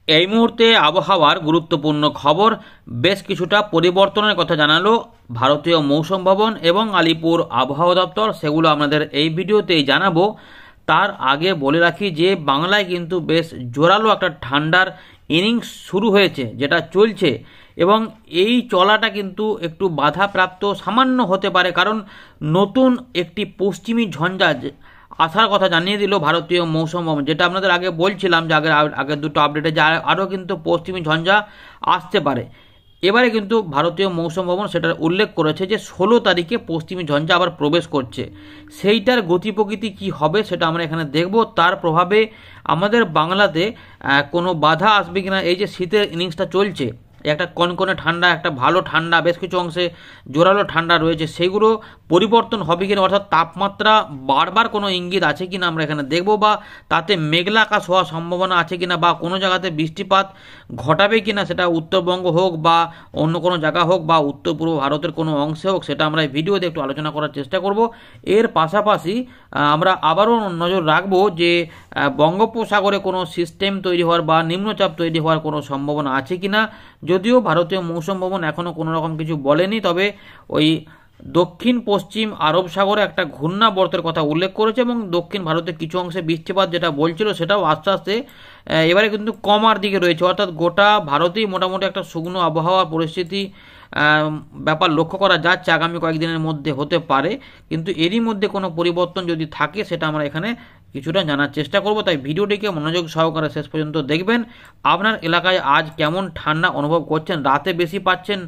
এই মুহূর্তে আবহাওয়ার গুরুত্বপূর্ণ খবর, বেশ কিছুটা পরিবর্তনের কথা জানালো ভারতীয় মৌসুম ভবন এবং আলিপুর আবহাওয়া দপ্তর। সেগুলো আপনাদের এই ভিডিওতেই জানাবো। তার আগে বলে রাখি যে বাংলায় কিন্তু বেশ জোরালো একটা ঠান্ডার ইনিংস শুরু হয়েছে, যেটা চলছে, এবং এই চলাটা কিন্তু একটু বাধাপ্রাপ্ত সামান্য হতে পারে, কারণ নতুন একটি পশ্চিমী ঝঞ্ঝা আসার কথা জানিয়ে দিল ভারতীয় মৌসুম ভবন। যেটা আপনাদের আগে বলছিলাম যে আগের দুটো আপডেটে যে আরও কিন্তু পশ্চিমী ঝঞ্ঝা আসতে পারে। এবারে কিন্তু ভারতীয় মৌসুম ভবন সেটার উল্লেখ করেছে যে 16 তারিখে পশ্চিমী ঝঞ্ঝা আবার প্রবেশ করছে। সেইটার গতি প্রকৃতি কী হবে সেটা আমরা এখানে দেখব। তার প্রভাবে আমাদের বাংলাতে কোনো বাধা আসবে কিনা, এই যে শীতের ইনিংসটা চলছে, একটা কনকনে ঠান্ডা, একটা ভালো ঠান্ডা, বেশ কিছু অংশে জোরালো ঠান্ডা রয়েছে, সেগুলো পরিবর্তন হবে কিনা, অর্থাৎ তাপমাত্রা বারবার কোনো ইঙ্গিত আছে কিনা আমরা এখানে দেখব, বা তাতে মেঘলা আকাশ হওয়ার সম্ভাবনা আছে কিনা, বা কোনো জায়গাতে বৃষ্টিপাত ঘটাবে কিনা, সেটা উত্তরবঙ্গ হোক বা অন্য কোনো জায়গা হোক বা উত্তর পূর্ব ভারতের কোনো অংশে হোক, সেটা আমরা এই ভিডিওতে একটু আলোচনা করার চেষ্টা করব। এর পাশাপাশি আমরা আবারও নজর রাখবো যে বঙ্গোপসাগরে কোনো সিস্টেম তৈরি হওয়ার বা নিম্নচাপ তৈরি হওয়ার কোনো সম্ভাবনা আছে কিনা। যদিও ভারতীয় মৌসুম ভবন এখনও কোনো রকম কিছু বলেনি, তবে ওই দক্ষিণ পশ্চিম আরব সাগরে একটা ঘূর্ণাবর্তের কথা উল্লেখ করেছে, এবং দক্ষিণ ভারতের কিছু অংশে বৃষ্টিপাত যেটা বলছিল সেটাও আস্তে আস্তে এবারে কিন্তু কমার দিকে রয়েছে। অর্থাৎ গোটা ভারতেই মোটামুটি একটা শুকনো আবহাওয়ার পরিস্থিতি ব্যাপার লক্ষ্য করা যাচ্ছে আগামী কয়েকদিনের মধ্যে হতে পারে। কিন্তু এরই মধ্যে কোনো পরিবর্তন যদি থাকে সেটা আমরা এখানে কিছুটা জানার চেষ্টা করব। তাই ভিডিওটিকে মনোযোগ সহকারে শেষ পর্যন্ত দেখবেন। আপনার এলাকায় আজ কেমন ঠান্ডা অনুভব করছেন, রাতে বেশি পাচ্ছেন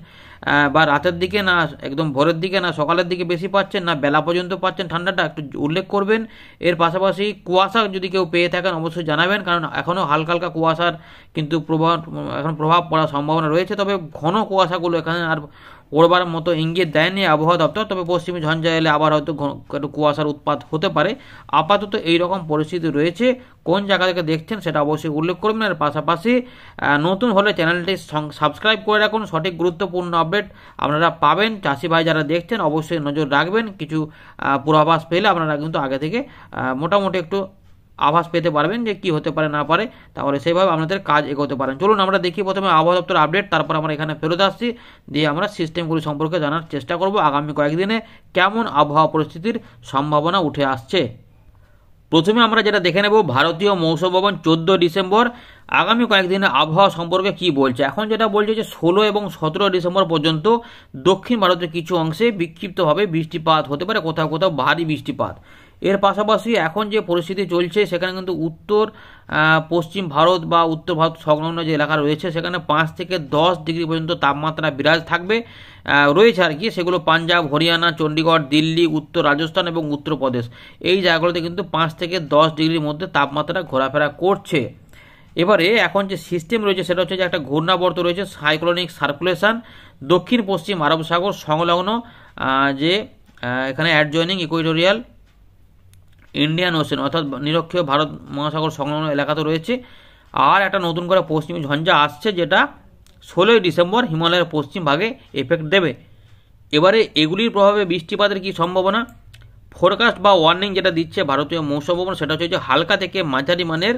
বা রাতের দিকে, না একদম ভোরের দিকে, না সকালের দিকে বেশি পাচ্ছেন, না বেলা পর্যন্ত পাচ্ছেন ঠান্ডাটা, একটু উল্লেখ করবেন। এর পাশাপাশি কুয়াশা যদি কেউ পেয়ে থাকেন অবশ্যই জানাবেন, কারণ এখনও হালকা হালকা কুয়াশার কিন্তু প্রভাব পড়ার সম্ভাবনা রয়েছে। তবে ঘন কুয়াশাগুলো এখানে আর পড়বার মতো ইঙ্গিত দেয়নি আবহাওয়া দপ্তর। তবে পশ্চিমী ঝঞ্ঝা এলে আবার হয়তো একটু কুয়াশার উৎপাত হতে পারে। আপাতত এই রকম পরিস্থিতি রয়েছে। কোন জায়গা থেকে দেখছেন সেটা অবশ্যই উল্লেখ করবেন। এর পাশাপাশি নতুন হলে চ্যানেলটি সাবস্ক্রাইব করে রাখুন, সঠিক গুরুত্বপূর্ণ আপডেট আপনারা পাবেন। চাষি ভাই যারা দেখছেন অবশ্যই নজর রাখবেন, কিছু পূর্বাভাস পেলে আপনারা কিন্তু আগে থেকে মোটামুটি একটু আভাস পেতে পারবেন যে কি হতে পারে না পারে, তাহলে সেইভাবে আপনাদের কাজ এগোতে পারেন। চলুন আমরা দেখি প্রথমে আবহাওয়া দপ্তর আপডেট, তারপর আমরা এখানে ফেরত আসছি, দিয়ে আমরা সিস্টেমগুলি সম্পর্কে জানার চেষ্টা করব আগামী কয়েকদিনে কেমন আবহাওয়া পরিস্থিতির সম্ভাবনা উঠে আসছে। প্রথমে আমরা যেটা দেখে নেব ভারতীয় মৌসুম ভবন 14 ডিসেম্বর আগামী কয়েকদিনে আবহাওয়া সম্পর্কে কি বলছে। এখন যেটা বলছে যে 16 এবং 17 ডিসেম্বর পর্যন্ত দক্ষিণ ভারতের কিছু অংশে বিক্ষিপ্তভাবে বৃষ্টিপাত হতে পারে, কোথাও কোথাও ভারী বৃষ্টিপাত। এর পাশাপাশি এখন যে পরিস্থিতি চলছে সেখানে কিন্তু উত্তর পশ্চিম ভারত বা উত্তর ভারত সংলগ্ন যে এলাকা রয়েছে সেখানে 5 থেকে 10 ডিগ্রি পর্যন্ত তাপমাত্রা বিরাজ থাকবে রয়েছে আর কি। সেগুলো পাঞ্জাব, হরিয়ানা, চণ্ডীগড়, দিল্লি, উত্তর রাজস্থান এবং উত্তরপ্রদেশ, এই জায়গাগুলোতে কিন্তু 5 থেকে 10 ডিগ্রির মধ্যে তাপমাত্রা ঘোরাফেরা করছে। এবারে এখন যে সিস্টেম রয়েছে সেটা হচ্ছে যে একটা ঘূর্ণাবর্ত রয়েছে, সাইক্লোনিক সার্কুলেশন, দক্ষিণ পশ্চিম আরব সাগর সংলগ্ন যে এখানে অ্যাডজয়নিং ইকুয়েটোরিয়াল ইন্ডিয়ান ওশেন অর্থাৎ নিরক্ষীয় ভারত মহাসাগর সংলগ্ন এলাকাতে রয়েছে। আর একটা নতুন করে পশ্চিমী ঝঞ্ঝা আসছে, যেটা 16 ডিসেম্বর হিমালয়ের পশ্চিম ভাগে এফেক্ট দেবে। এবারে এগুলির প্রভাবে বৃষ্টিপাতের কি সম্ভাবনা, ফোরকাস্ট বা ওয়ার্নিং যেটা দিচ্ছে ভারতীয় মৌসুম ভবন সেটা হচ্ছে যে হালকা থেকে মাঝারি মানের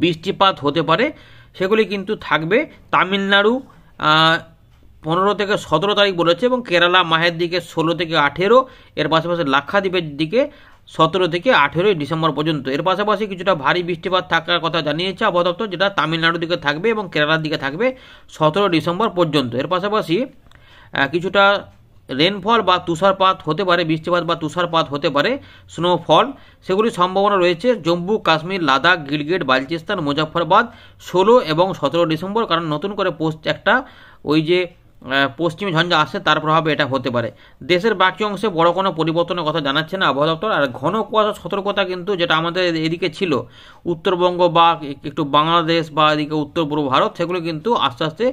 বৃষ্টিপাত হতে পারে। সেগুলি কিন্তু থাকবে তামিলনাড়ু 15 থেকে 17 তারিখ বলেছে, এবং কেরালা মাহের দিকে 16 থেকে 18, এর পাশাপাশি লাক্ষাদ্বীপের দিকে 17 থেকে 18 ডিসেম্বর পর্যন্ত। এর পাশাপাশি কিছুটা ভারী বৃষ্টিপাত থাকার কথা জানিয়েছে আবহাওয়া দপ্তর, যেটা তামিলনাড়ুর দিকে থাকবে এবং কেরালার দিকে থাকবে 17 ডিসেম্বর পর্যন্ত। এর পাশাপাশি কিছুটা রেনফল বা তুষারপাত হতে পারে, বৃষ্টিপাত বা তুষারপাত হতে পারে, স্নোফল, সেগুলির সম্ভাবনা রয়েছে জম্মু কাশ্মীর, লাদাখ, গিলগিট, বালচিস্তান, মুজফ্ফরবাদ 16 এবং 17 ডিসেম্বর। কারণ নতুন করে একটা ওই যে পশ্চিমী ঝঞ্ঝা আসছে তার প্রভাবে এটা হতে পারে। দেশের বাকি অংশে বড় কোনো পরিবর্তনের কথা জানাচ্ছে না আবহাওয়া দপ্তর। আর ঘন কুয়াশা সতর্কতা কিন্তু যেটা আমাদের এদিকে ছিল উত্তরবঙ্গ বা একটু বাংলাদেশ বা এদিকে উত্তর পূর্ব ভারত, সেগুলো কিন্তু আস্তে আস্তে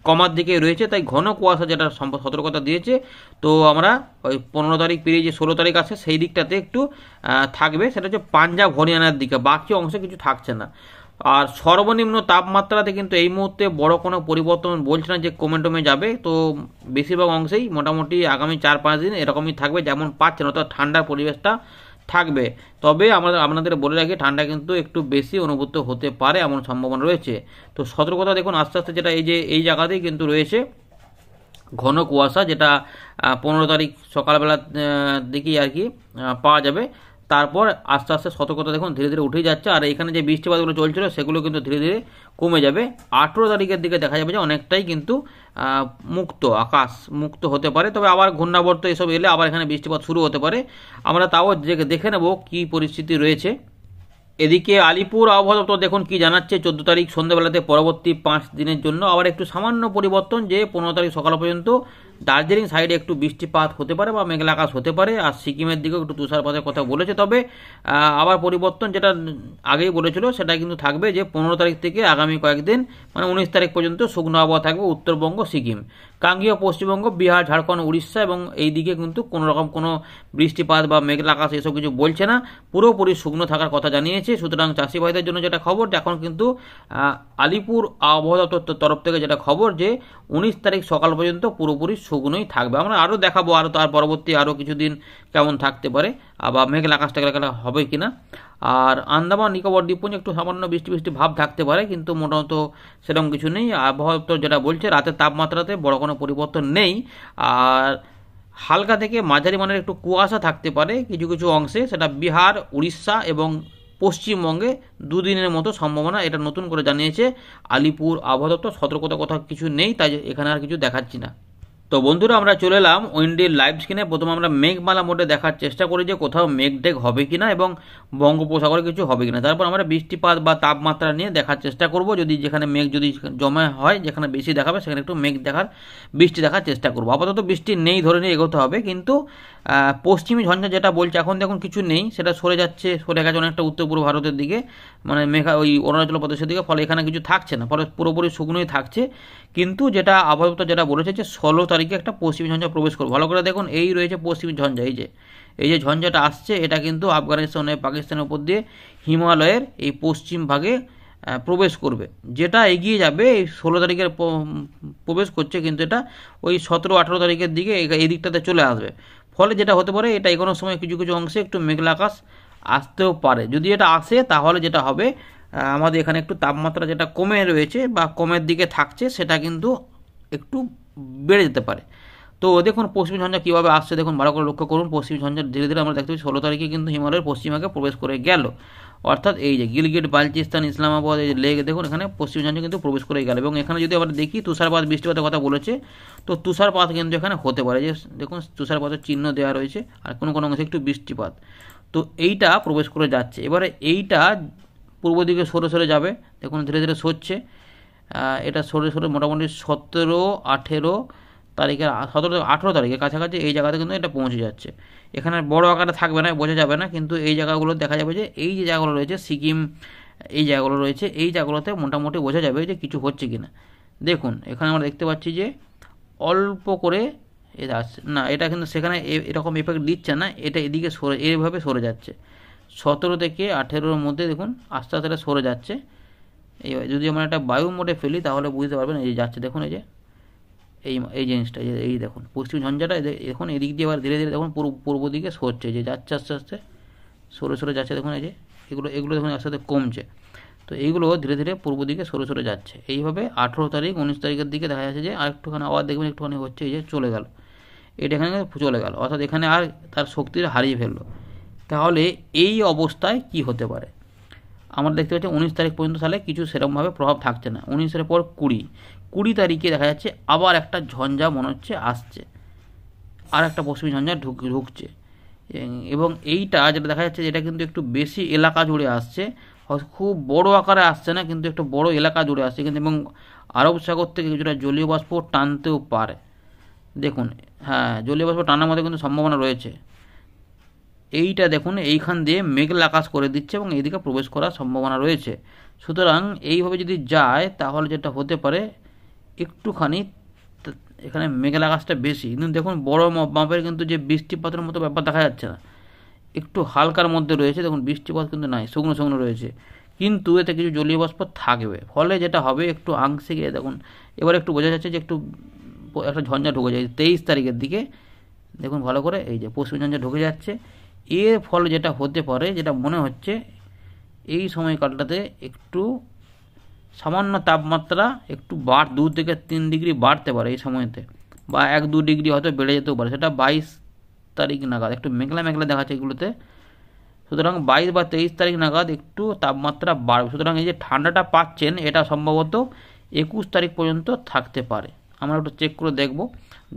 কমার দিকে রয়েছে। তাই ঘন কুয়াশা যেটা সতর্কতা দিয়েছে, তো আমরা ওই 15 তারিখ পেরিয়ে যে 16 তারিখ আছে সেই দিকটাতে একটু থাকবে, সেটা হচ্ছে পাঞ্জাব হরিয়ানার দিকে, বাকি অংশে কিছু থাকছে না। আর সর্বনিম্ন তাপমাত্রাতে কিন্তু এই মুহূর্তে বড় কোনো পরিবর্তন বলছে না যে কমে যাবে। তো বেশিরভাগ অংশেই মোটামুটি আগামী 4-5 দিন এরকমই থাকবে যেমন পাচ্ছেন, অর্থাৎ ঠান্ডার পরিবেশটা থাকবে। তবে আপনাদের বলে রাখি, ঠান্ডা কিন্তু একটু বেশি অনুভূত হতে পারে এমন সম্ভাবনা রয়েছে। তো সতর্কতা দেখুন আস্তে আস্তে যেটা এই জায়গাতেই কিন্তু রয়েছে ঘন কুয়াশা, যেটা 15 তারিখ সকালবেলার দিকেই আর কি পাওয়া যাবে। তারপর আস্তে আস্তে সতর্কতা দেখুন ধীরে ধীরে উঠেই যাচ্ছে, আর এখানে যে বৃষ্টিপাতগুলো চলছিল সেগুলো কিন্তু ধীরে ধীরে কমে যাবে। 18 তারিখের দিকে দেখা যাবে যে অনেকটাই কিন্তু মুক্ত আকাশ মুক্ত হতে পারে। তবে আবার ঘূর্ণাবর্ত এসব এলে আবার এখানে বৃষ্টিপাত শুরু হতে পারে। আমরা তাও দেখে নেব কী পরিস্থিতি রয়েছে। এদিকে আলিপুর আবহাওয়া দপ্তর দেখুন কি জানাচ্ছে 14 তারিখ সন্ধ্যাবেলাতে পরবর্তী 5 দিনের জন্য আবার একটু সামান্য পরিবর্তন, যে 15 তারিখ সকাল পর্যন্ত দার্জিলিং সাইডে একটু বৃষ্টিপাত হতে পারে বা মেঘলা আকাশ হতে পারে, আর সিকিমের দিকেও একটু তুষারপাতের কথা বলেছে। তবে আবার পরিবর্তন যেটা আগেই বলেছিল সেটা কিন্তু থাকবে, যে 15 তারিখ থেকে আগামী কয়েকদিন মানে 19 তারিখ পর্যন্ত শুকনো আবহাওয়া থাকবে উত্তরবঙ্গ, সিকিম, গাঙ্গেয় পশ্চিমবঙ্গ, বিহার, ঝাড়খণ্ড, উড়িষ্যা এবং এই দিকে কিন্তু কোনো রকম কোনো বৃষ্টিপাত বা মেঘলা আকাশ এসব কিছু বলছে না, পুরোপুরি শুকনো থাকার কথা জানিয়েছে। সুতরাং চাষি ভাইদের জন্য যেটা খবর, এখন কিন্তু আলিপুর আবহাওয়া দপ্তর তরফ থেকে যেটা খবর, যে 19 তারিখ সকাল পর্যন্ত পুরোপুরি শুকনোই থাকবে। আমরা আরও দেখাবো আরও তার পরবর্তী আরও কিছুদিন কেমন থাকতে পারে, আবার মেঘলা আকাশ টাকাটা হবে কিনা। আর আন্দামান নিকোবর দ্বীপপুঞ্জে একটু সামান্য বৃষ্টি বৃষ্টি ভাব থাকতে পারে, কিন্তু মোটামুটি সেরকম কিছু নেই। আবহাওয়া দপ্তর যেটা বলছে রাতের তাপমাত্রাতে বড় কোনো পরিবর্তন নেই, আর হালকা থেকে মাঝারি মানের একটু কুয়াশা থাকতে পারে কিছু কিছু অংশে, সেটা বিহার, উড়িষ্যা এবং পশ্চিমবঙ্গে 2 দিনের মতো সম্ভাবনা, এটা নতুন করে জানিয়েছে আলিপুর আবহাওয়া দপ্তর। সতর্কতা কথা কিছু নেই, তাই এখানে আর কিছু দেখাচ্ছি না। তো বন্ধুরা আমরা চলে এলাম উইন্ডির লাইভ স্ক্রিনে। প্রথমে আমরা মেঘমালা মোডে দেখার চেষ্টা করি যে কোথাও মেঘ হবে কিনা এবং বঙ্গোপসাগরে কিছু হবে কিনা। তারপর আমরা বৃষ্টিপাত বা তাপমাত্রা নিয়ে দেখার চেষ্টা করব, যদি যেখানে মেঘ যদি জমা হয়, যেখানে বেশি দেখাবে সেখানে একটু বৃষ্টি দেখার চেষ্টা করব। আপাতত বৃষ্টি নেই ধরে নিয়ে এগোতে হবে, কিন্তু পশ্চিমী ঝঞ্ঝা যেটা বলছে এখন দেখুন কিছু নেই, সেটা সরে গেছে অনেকটা উত্তর পূর্ব ভারতের দিকে, মানে ওই অরুণাচল প্রদেশের দিকে, ফলে এখানে কিছু থাকছে না, ফলে পুরোপুরি শুকনোই থাকছে। কিন্তু যেটা আবহাওয়া দপ্তর যেটা বলেছে যে 16 তারিখে একটা পশ্চিমী ঝঞ্ঝা প্রবেশ করবে। ভালো করে দেখুন, এই রয়েছে পশ্চিমী ঝঞ্ঝা, এই যে ঝঞ্ঝাটা আসছে, এটা কিন্তু আফগানিস্তান পাকিস্তানের উপর দিয়ে হিমালয়ের এই পশ্চিম ভাগে প্রবেশ করবে, যেটা এগিয়ে যাবে এই 16 তারিখের প্রবেশ করছে, কিন্তু এটা ওই 17-18 তারিখের দিকে এই দিকটাতে চলে আসবে। ফলে যেটা হতে পারে, এটা এগোনোর সময় কিছু কিছু অংশে একটু মেঘলা আকাশ আসতেও পারে। যদি এটা আসে তাহলে যেটা হবে, আমাদের এখানে একটু তাপমাত্রা যেটা কমে রয়েছে বা কমের দিকে থাকছে, সেটা কিন্তু একটু বেড়ে যেতে পারে। তো দেখুন পশ্চিমী ঝঞ্ঝা কীভাবে আসছে দেখুন, ভালো করে লক্ষ্য করুন। পশ্চিমী ঝঞ্ঝা ধীরে ধীরে আমরা দেখতে পাচ্ছি 16 তারিখে কিন্তু হিমালয়ের পশ্চিমভাগে প্রবেশ করে গেল, অর্থাৎ এই যে গিলগিট বালচিস্তান, ইসলামাবাদ, এই যে লেক, দেখুন এখানে পশ্চিমী ঝঞ্ঝা কিন্তু প্রবেশ করে গেল। এবং এখানে যদি আমরা দেখি তুষারপাত বৃষ্টিপাতের কথা বলেছে, তো তুষারপাত কিন্তু এখানে হতে পারে, যে দেখুন তুষারপাতের চিহ্ন দেওয়া রয়েছে, আর কোনো কোনো অংশে একটু বৃষ্টিপাত। তো এইটা প্রবেশ করে যাচ্ছে, এবারে এইটা পূর্ব দিকে সরে যাবে, দেখুন ধীরে ধীরে সরছে। এটা সরে মোটামুটি 17-18 তারিখের 17-18 তারিখের কাছাকাছি এই জায়গাতে কিন্তু এটা পৌঁছে যাচ্ছে। এখানে বড় আকারে থাকবে না, বোঝা যাবে না, কিন্তু এই জায়গাগুলো দেখা যাবে যে এই যে জায়গাগুলো রয়েছে সিকিম, এই জায়গাগুলো রয়েছে, এই জায়গাগুলোতে মোটামুটি বোঝা যাবে যে কিছু হচ্ছে কিনা। দেখুন এখানে আমরা দেখতে পাচ্ছি যে অল্প করে এটা আসছে না, এটা কিন্তু সেখানে এরকম এফেক্ট দিচ্ছে না, এটা এদিকে এইভাবে সরে যাচ্ছে। 17 থেকে 18-র মধ্যে দেখুন আস্তে আস্তে এটা সরে যাচ্ছে। যদি আমরা একটা বায়ু মোডে ফেলি তাহলে বুঝতে পারবেন, এই যে যাচ্ছে দেখুন, এই জিনিসটা, এই দেখুন পশ্চিম ঝঞ্ঝাটা এখন এদিক দিয়ে আবার ধীরে ধীরে দেখুন পূর্ব দিকে সরছে, যে যাচ্ছে আস্তে আস্তে সরে যাচ্ছে। দেখুন এই যে এগুলো দেখুন আস্তে আস্তে কমছে। তো এইগুলো ধীরে ধীরে পূর্ব দিকে সরে যাচ্ছে। এইভাবে 18 তারিখ 19 তারিখের দিকে দেখা যাচ্ছে যে আরেকটুখানি আবার দেখবেন একটুখানি হচ্ছে, এই যে চলে গেল, এটা এখানে চলে গেল, অর্থাৎ এখানে আর তার শক্তিটা হারিয়ে ফেললো। তাহলে এই অবস্থায় কি হতে পারে, আমরা দেখতে পাচ্ছি 19 তারিখ পর্যন্ত তাহলে কিছু সেরকমভাবে প্রভাব থাকছে না। 19-এর পর 20 তারিখে দেখা যাচ্ছে আবার একটা ঝঞ্ঝা মনে হচ্ছে আসছে, আর একটা পশ্চিমী ঝঞ্ঝা ঢুকছে। এবং এইটা যেটা দেখা যাচ্ছে এটা কিন্তু একটু বেশি এলাকা জুড়ে আসছে, খুব বড় আকারে আসছে না, কিন্তু একটু বড় এলাকা জুড়ে আসছে কিন্তু, এবং আরব সাগর থেকে কিছুটা জলীয় বাষ্প টানতেও পারে। দেখুন হ্যাঁ, জলীয় বাষ্প টানার মধ্যে কিন্তু সম্ভাবনা রয়েছে। এইটা দেখুন এইখান দিয়ে মেঘলা আকাশ করে দিচ্ছে এবং এইদিকে প্রবেশ করার সম্ভাবনা রয়েছে। সুতরাং এইভাবে যদি যায় তাহলে যেটা হতে পারে, একটুখানি এখানে মেঘলা আকাশটা বেশি, কিন্তু দেখুন বড় মাপের কিন্তু যে বৃষ্টিপাতের মতো ব্যাপার দেখা যাচ্ছে না, একটু হালকার মধ্যে রয়েছে। দেখুন বৃষ্টিপাত কিন্তু নাই, শুকনো রয়েছে, কিন্তু এতে কিছু জলীয় বাষ্প থাকবে। ফলে যেটা হবে একটু আংশিক, দেখুন এবার একটু বোঝা যাচ্ছে যে একটু একটা ঝঞ্ঝা ঢুকে যায় 23 তারিখের দিকে। দেখুন ভালো করে, এই যে পশ্চিম ঝঞ্ঝা ঢুকে যাচ্ছে, এর ফলে যেটা হতে পারে, যেটা মনে হচ্ছে এই সময়কালটাতে একটু সামান্য তাপমাত্রা একটু 2 থেকে 3 ডিগ্রি বাড়তে পারে এই সময়তে, বা 1-2 ডিগ্রি হয়তো বেড়ে যেতেও পারে, সেটা 22 তারিখ নাগাদ। একটু মেঘলা মেঘলা দেখাচ্ছে এগুলোতে, সুতরাং 22 বা 23 তারিখ নাগাদ একটু তাপমাত্রা বাড়বে। সুতরাং এই যে ঠান্ডাটা পাচ্ছেন এটা সম্ভবত 21 তারিখ পর্যন্ত থাকতে পারে। আমরা একটু চেক করে দেখব,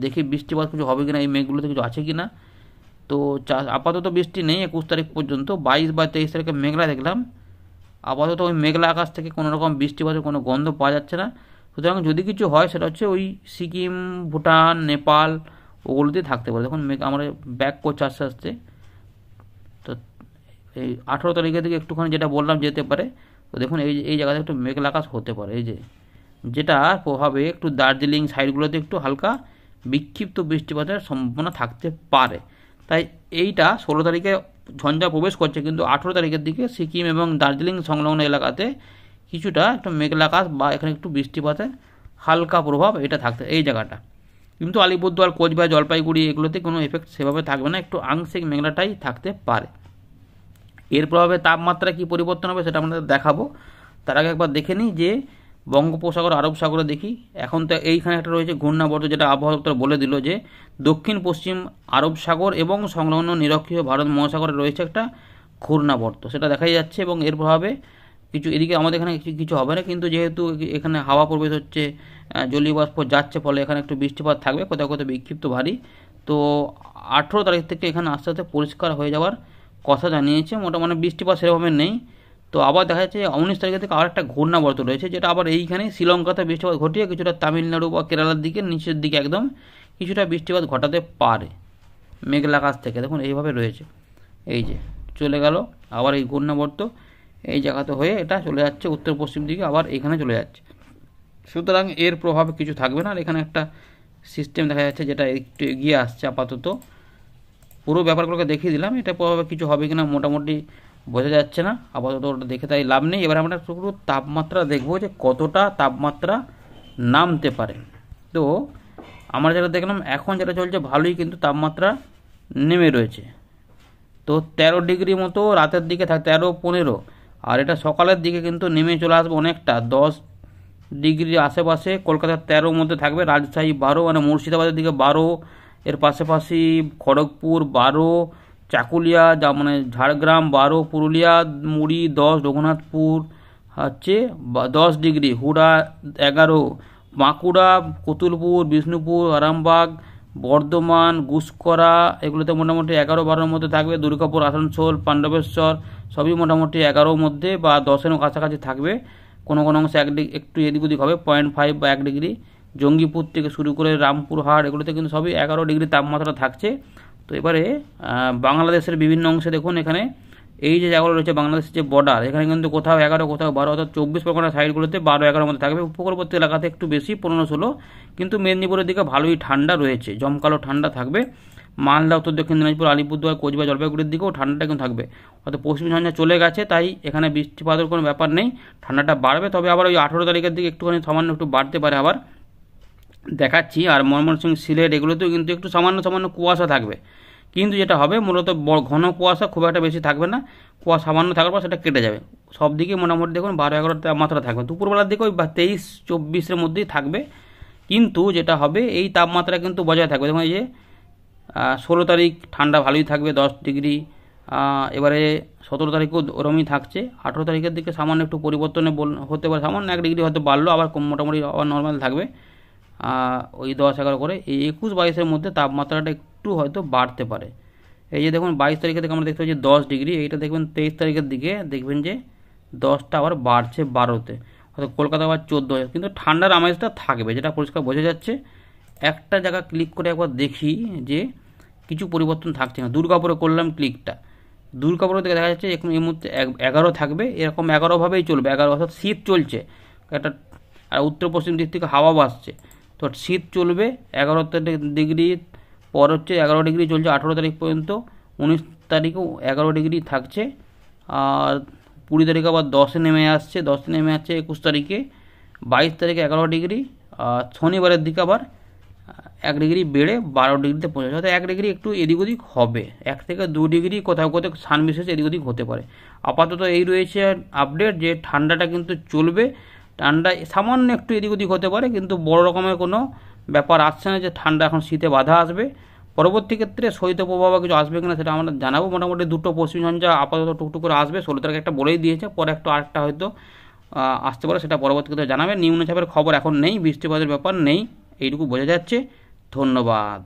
দেখি বৃষ্টিপাত কিছু হবে কিনা, এই মেঘগুলোতে কিছু আছে কিনা। তো আপাতত বৃষ্টি নেই 21 তারিখ পর্যন্ত। 22 বা 23 তারিখে মেঘলা দেখলাম, আপাতত ওই মেঘলা আকাশ থেকে কোনো রকম বৃষ্টিপাতের কোনো গন্ধ পাওয়া যাচ্ছে না। সুতরাং যদি কিছু হয় সেটা হচ্ছে ওই সিকিম, ভুটান, নেপাল ওগুলোতেই থাকতে পারে। দেখুন আমরা ব্যাক করছে আস্তে আস্তে। তো এই 18 তারিখের দিকে একটুখানি যেটা বললাম যেতে পারে। তো দেখুন এই জায়গাতে একটু মেঘলা আকাশ হতে পারে, এই যে যেটার প্রভাবে একটু দার্জিলিং সাইডগুলোতে একটু হালকা বিক্ষিপ্ত বৃষ্টিপাতের সম্ভাবনা থাকতে পারে। তাই এইটা 16 তারিখে ঝঞ্ঝা প্রবেশ করছে, কিন্তু 18 তারিখের দিকে সিকিম এবং দার্জিলিং সংলগ্ন এলাকাতে কিছুটা একটু মেঘলা আকাশ বা এখানে একটু বৃষ্টিপাতের হালকা প্রভাব এটা থাকতে এই জায়গাটা। কিন্তু আলিপুরদুয়ার, কোচবিহার, জলপাইগুড়ি এগুলোতে কোনো এফেক্ট সেভাবে থাকবে না, একটু আংশিক মেঘলাটাই থাকতে পারে। এর প্রভাবে তাপমাত্রা কি পরিবর্তন হবে সেটা আমাদের দেখাবো। তার আগে একবার দেখে নিই যে বঙ্গোপসাগর, আরব সাগরে দেখি। এখন তো এইখানে একটা রয়েছে ঘূর্ণাবর্ত, যেটা আবহাওয়া দপ্তর বলে দিল যে দক্ষিণ পশ্চিম আরব সাগর এবং সংলগ্ন নিরক্ষীয় ভারত মহাসাগরে রয়েছে একটা ঘূর্ণাবর্ত, সেটা দেখাই যাচ্ছে। এবং এর প্রভাবে কিছু এদিকে আমাদের এখানে কিছু হবে না, কিন্তু যেহেতু এখানে হাওয়া প্রবেশ হচ্ছে, জলীয় বাষ্প যাচ্ছে, ফলে এখানে একটু বৃষ্টিপাত থাকবে, কোথাও কোথাও বিক্ষিপ্ত ভারী। তো 18 তারিখ থেকে এখানে আস্তে আস্তে পরিষ্কার হয়ে যাওয়ার কথা জানিয়েছে, মোটামুটি বৃষ্টিপাত সেরকমভাবে নেই। তো আবার দেখা যাচ্ছে 19 তারিখ থেকে আবার একটা ঘূর্ণাবর্ত রয়েছে, যেটা আবার এইখানে শ্রীলঙ্কাতে বৃষ্টিপাত ঘটিয়ে কিছুটা তামিলনাড়ু বা কেরালার দিকে নিচের দিকে একদম কিছুটা বৃষ্টিপাত ঘটাতে পারে মেঘলা আকাশ থেকে। দেখুন এইভাবে রয়েছে, এই যে চলে গেল আবার এই ঘূর্ণাবর্ত এই জায়গাতে হয়ে এটা চলে যাচ্ছে উত্তর পশ্চিম দিকে, আবার এখানে চলে যাচ্ছে। সুতরাং এর প্রভাবে কিছু থাকবে না। আর এখানে একটা সিস্টেম দেখা যাচ্ছে যেটা একটু এগিয়ে আসছে। আপাতত পুরো ব্যাপারগুলোকে দেখিয়ে দিলাম, এটা প্রভাবে কিছু হবে কিনা মোটামুটি বোঝা যাচ্ছে না, আপাতত ওটা দেখে তাই লাভ নেই। এবার আমরা একটু তাপমাত্রা দেখবো যে কতটা তাপমাত্রা নামতে পারে। তো আমরা যেটা দেখলাম এখন যেটা চলছে ভালোই কিন্তু তাপমাত্রা নেমে রয়েছে। তো 13 ডিগ্রি মতো রাতের দিকে থাকে, 13-15, আর এটা সকালের দিকে কিন্তু নেমে চলে আসবে অনেকটা, 10 ডিগ্রির আশেপাশে। কলকাতার 13 মধ্যে থাকবে, রাজশাহী 12, মানে মুর্শিদাবাদের দিকে 12, এর পাশাপাশি খড়গপুর 12, চাকুলিয়া যা মানে ঝাড়গ্রাম 12, পুরুলিয়া, মুড়ি 10, রঘুনাথপুর হচ্ছে 10 ডিগ্রি, হুড়া 11, বাঁকুড়া, কতুলপুর, বিষ্ণুপুর, আরামবাগ, বর্ধমান, গুসকরা এগুলোতে মোটামুটি 11-12-র মধ্যে থাকবে। দুর্গাপুর, আসানসোল, পাণ্ডবেশ্বর সবই মোটামুটি 11-র মধ্যে বা 10-এর কাছাকাছি থাকবে। কোনো কোনো অংশে একটু এদিক ওদিক হবে, 0.5 বা 1 ডিগ্রি। জঙ্গিপুর থেকে শুরু করে রামপুরহাট এগুলোতে কিন্তু সবই 11 ডিগ্রি তাপমাত্রা থাকছে। তো এবারে বাংলাদেশের বিভিন্ন অংশে দেখুন, এখানে এই যে জায়গাগুলো রয়েছে বাংলাদেশের যে বর্ডার, এখানে কিন্তু কোথাও 11, কোথাও 12, অর্থাৎ 24 পরগনা সাইডগুলোতে 12-11-র মধ্যে থাকবে। উপকূলবর্তী এলাকাতে একটু বেশি 15-16, কিন্তু মেদিনীপুরের দিকে ভালোই ঠান্ডা রয়েছে, জমকালো ঠান্ডা থাকবে। মালদা, উত্তর দক্ষিণ দিনাজপুর, আলিপুরদুয়ার, কোচবিহার, জলপাইগুড়ির দিকেও ঠান্ডাটা কিন্তু থাকবে। অর্থাৎ পশ্চিম ঝঞ্ঝা চলে গেছে, তাই এখানে বৃষ্টিপাতের কোনো ব্যাপার নেই, ঠান্ডাটা বাড়বে। তবে আবার ওই 18 তারিখের দিকে একটুখানি সামান্য একটু বাড়তে পারে আবার দেখাচ্ছি। আর ময়মনসিংহ, সিলেট এগুলোতেও কিন্তু একটু সামান্য সামান্য কুয়াশা থাকবে, কিন্তু যেটা হবে মূলত ঘন কুয়াশা খুব একটা বেশি থাকবে না, কুয়াশা সামান্য থাকার পর সেটা কেটে যাবে। সব দিকে মোটামুটি দেখুন 12-11 তাপমাত্রা থাকবে। দুপুরবেলার দিকে ওই 23-24-এর মধ্যেই থাকবে, কিন্তু যেটা হবে এই তাপমাত্রা কিন্তু বজায় থাকবে। দেখুন এই যে 16 তারিখ ঠান্ডা ভালোই থাকবে 10 ডিগ্রি, এবারে 17 তারিখও ওরমই থাকছে। 18 তারিখের দিকে সামান্য একটু পরিবর্তনে হতে পারে, সামান্য 1 ডিগ্রি হয়তো বাড়লো, আবার মোটামুটি আবার নর্মাল থাকবে ওই 10-11 করে। এই 21-22-এর মধ্যে তাপমাত্রাটা একটু হয়তো বাড়তে পারে। এই যে দেখুন 22 তারিখের দিকে আমরা দেখতে পাচ্ছি 10 ডিগ্রি, এইটা দেখবেন 23 তারিখের দিকে দেখবেন যে 10টা আবার বাড়ছে 12-তে, হয়তো কলকাতা আবার 14, কিন্তু ঠান্ডার আমেজটা থাকবে, যেটা পরিষ্কার বোঝা যাচ্ছে। একটা জায়গা ক্লিক করে একবার দেখি যে কিছু পরিবর্তন থাকছে না। দুর্গাপুরে করলাম ক্লিকটা, দুর্গাপুর থেকে দেখা যাচ্ছে এখন এই মুহূর্তে 11 থাকবে, এরকম 11ভাবেই চলবে। 11 অর্থাৎ শীত চলছে একটা, আর উত্তর পশ্চিম দিক থেকে হাওয়া বাসছে, তো শীত চলবে। 11 ডিগ্রি পর হচ্ছে 11 ডিগ্রি চলছে 18 তারিখ পর্যন্ত। 19 তারিখেও 11 ডিগ্রি থাকছে, আর 20 তারিখে আবার 10-এ নেমে আসছে, 10-এ নেমে আসছে 21 তারিখে, 22 তারিখে 11 ডিগ্রি, আর শনিবারের দিকে আবার 1 ডিগ্রি বেড়ে 12 ডিগ্রিতে পৌঁছাচ্ছে, অর্থাৎ 1 ডিগ্রি একটু এদিক ওদিক হবে, 1 থেকে 2 ডিগ্রি কোথাও কোথাও স্থান বিশেষ এদিক ওদিক হতে পারে। আপাতত এই রয়েছে আপডেট যে ঠান্ডাটা কিন্তু চলবে, ঠান্ডা সামান্য একটু এদিক ওদিক হতে পারে, কিন্তু বড় রকমের কোনো ব্যাপার আসছে না যে ঠান্ডা এখন শীতে বাধা আসবে। পরবর্তী ক্ষেত্রে শৈত্যপ্রবাহ কিছু আসবে কিনা সেটা আমরা জানাবো। মোটামুটি 2টো পশ্চিম ঝঞ্ঝা আপাতত টুকটুক করে আসবে, 16 তারিখ একটা বলেই দিয়েছে, পরে একটু আরেকটা হয়তো আসতে পারে, সেটা পরবর্তী ক্ষেত্রে জানাবে। নিম্নচাপের খবর এখন নেই, বৃষ্টিপাতের ব্যাপার নেই, এইটুকু বোঝা যাচ্ছে। ধন্যবাদ।